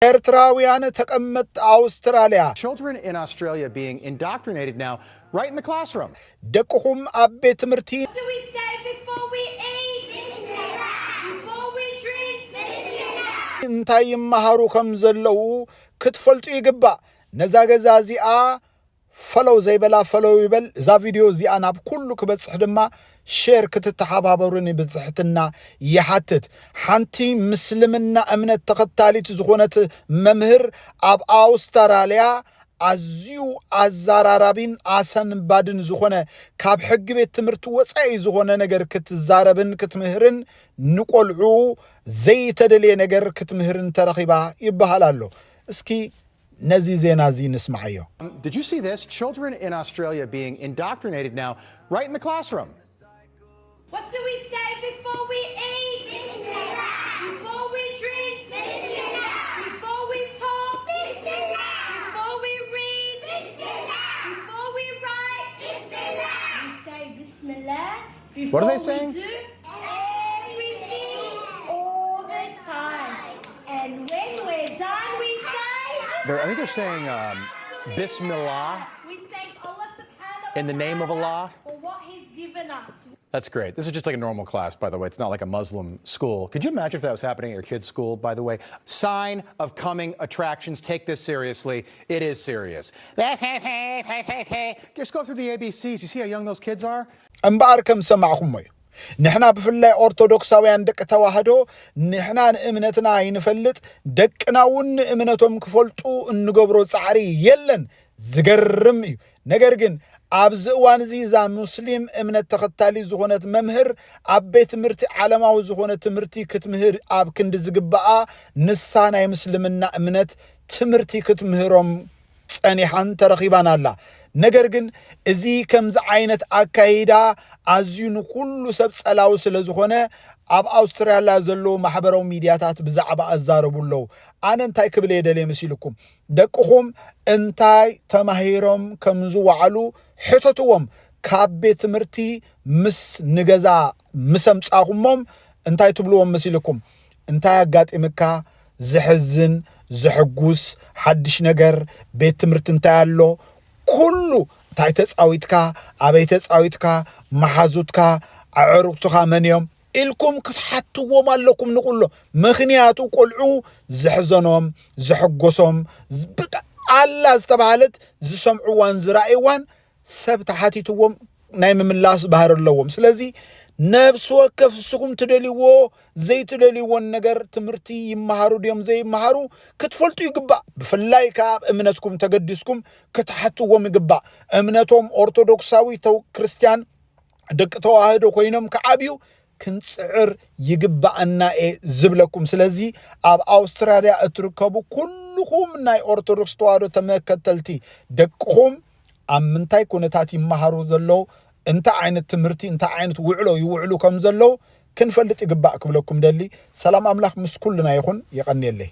ኤርትራውያን ተቀመጥ አውስትራሊያ Children in Australia being indoctrinated now right in the classroom. ደቅኹም አቤ ትምርቲ What do we say before we eat? Before we drink? እንታይ ይመሃሩ ከም ዘለው ክትፈልጡ ይግባእ ነዛ ገዛ እዚኣ ፈለው ዘይበላ ፈለው ይበል እዛ ቪዲዮ እዚኣ ናብ ኩሉ ክበጽሕ ድማ ሼር ክትተሓባበሩኒ ብትሕትና ይሓትት ሓንቲ ምስልምና እምነት ተኸታሊት ዝኾነት መምህር ኣብ አውስትራሊያ ኣዝዩ ኣዛራራቢን ኣሰንባድን ዝኾነ ካብ ሕጊ ቤት ትምህርቲ ወጻኢ ዝኾነ ነገር ክትዛረብን ክትምህርን ንቆልዑ ዘይተደልየ ነገር ክትምህርን ተረኺባ ይበሃል ኣሎ እስኪ ነዚ ዜና ዚ ንስማዓዮ Did you see this? Children in Australia being indoctrinated now right in the classroom. What do we say before we eat? Before we drink? Before we talk? Before we read? Before we write? We say Bismillah. What are they Before saying? we do everything all the time. And when we're done, we say... I think they're saying Bismillah We thank Allah subhanahu in the name of Allah. for what He's given us. That's great. This is just like a normal class, by the way. It's not like a Muslim school. Could you imagine if that was happening at your kid's school, by the way? Sign of coming attractions. Take this seriously. It is serious. Just go through the ABCs. You see how young those kids are? እምበኣር ከም ሰማዕኹም እዩ ንሕና ብፍላይ ኦርቶዶክሳውያን ደቂ ተዋህዶ ንሕና ንእምነትና ይንፈልጥ ደቅና እውን እምነቶም ክፈልጡ እንገብሮ ጻዕሪ የለን ዝገርም እዩ ነገር ግን ኣብዚ እዋን እዚ ዛ ሙስሊም እምነት ተኸታሊ ዝኾነት መምህር ኣብ ቤት ትምህርቲ ዓለማዊ ዝኾነ ትምህርቲ ክትምህር ኣብ ክንዲ ዝግባኣ ንሳ ናይ ምስልምና እምነት ትምህርቲ ክትምህሮም ጸኒሓን ተረኺባን ኣላ ነገር ግን እዚ ከምዚ ዓይነት ኣካይዳ ኣዝዩ ንኩሉ ሰብ ጸላው ስለ ዝኾነ ኣብ አውስትራሊያ ዘሎ ማሕበራዊ ሚድያታት ብዛዕባ ኣዛረቡለው ኣነ እንታይ ክብል የደለ መስልኩም ደቅኹም እንታይ ተማሂሮም ከም ዝወዓሉ ሕተትዎም ካብ ቤት ትምህርቲ ምስ ንገዛ ምሰምጻኹሞም እንታይ ትብልዎም መስልኩም እንታይ ኣጋጢምካ ዝሕዝን ዝሕጉስ ሓድሽ ነገር ቤት ትምህርቲ እንታይ ኣሎ ኩሉ እንታይ ተጻዊትካ ኣበይ ተጻዊትካ መሓዙትካ ኣዕሩክትካ መንዮም ኢልኩም ክትሓትዎም ኣለኩም ንቁሎ ምኽንያቱ ቆልዑ ዝሕዘኖም ዝሕጎሶም ኣላ ዝተባሃለት ዝሰምዑዋን ዝራእይዋን ሰብ ተሓቲትዎም ናይ ምምላስ ባህር ኣለዎም ስለዚ ነብስ ወከፍ ስኹም ትደልይዎ ዘይትደልይዎን ነገር ትምህርቲ ይመሃሩ ድዮም ዘይመሃሩ ክትፈልጡ ይግባእ ብፍላይ ካብ እምነትኩም ተገዲስኩም ክትሓትዎም ይግባእ እምነቶም ኦርቶዶክሳዊ ክርስቲያን ደቂ ተዋህዶ ኮይኖም ከዓብዩ ክንጽዕር ይግባእና ዝብለኩም ስለዚ ኣብ አውስትራሊያ እትርከቡ ኩልኩም ናይ ኦርቶዶክስ ተዋህዶ ተመከተልቲ ደቅኹም ኣብ ምንታይ ኩነታት ይመሃሩ ዘለው እንታ ዓይነት ትምህርቲ እንታ ዓይነት ውዕሎ ይውዕሉ ከም ዘለው ክንፈልጥ ይግባእ ክብለኩም ደሊ ሰላም ኣምላኽ ምስ ኩልና ይኹን ይቀኒየለይ